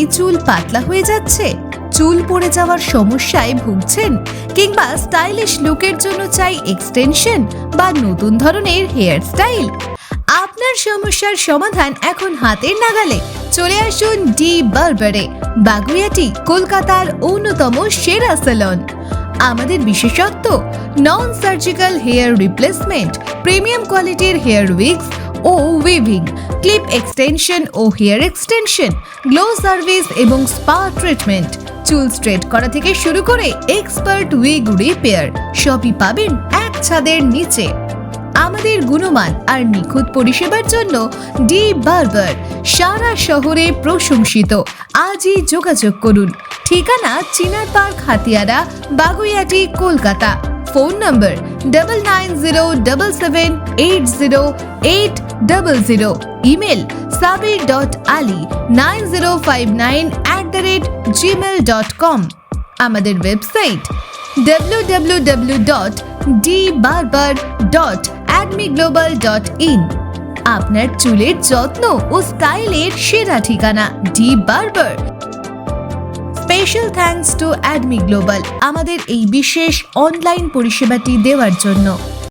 চুল পাতলা হয়ে যাচ্ছে, চুল পড়ে যাওয়ার সমস্যায় ভুগছেন, কিংবা স্টাইলিশ লুকের জন্য চাই এক্সটেনশন বা নতুন ধরনের হেয়ার স্টাইল? আপনার সমস্যার সমাধান এখন হাতের নাগালে। চলে আসুন ডি বারবারে, বাগুইআটি, কলকাতার অন্যতম সেরা সেলন। আমাদের বিশেষত্ব non surgical hair replacement, premium কোয়ালিটির হেয়ার উইগস ও উইভিং, ক্লিপ এক্সটেনশন ও হেয়ার এক্সটেনশন, গ্লো সার্ভিস এবং স্পা ট্রিটমেন্ট, চুল স্ট্রেট করা থেকে শুরু করে এক্সপার্ট উইগ রিপেয়ার, সবই পাবেন এক ছাদের নিচে। আমাদের গুণমান আর নিখুঁত পরিষেবার জন্য ডি বারবার সারা শহরে প্রশংসিত। আজই যোগাযোগ করুন। ঠিকানা Chinar park, Hatiara, Baguiati, Kolkata. Phone number 9907780800। Email sabir.ali9059@gmail.com। আমাদের ওয়েবসাইট www.dbarbar.admiglobal.in। আপনার চুলের যত্ন ও স্টাইলের সেরা ঠিকানা ডি বারবার। স্পেশাল থ্যাঙ্কস টু অ্যাডমি গ্লোবাল আমাদের এই বিশেষ অনলাইন পরিষেবাটি দেওয়ার জন্য।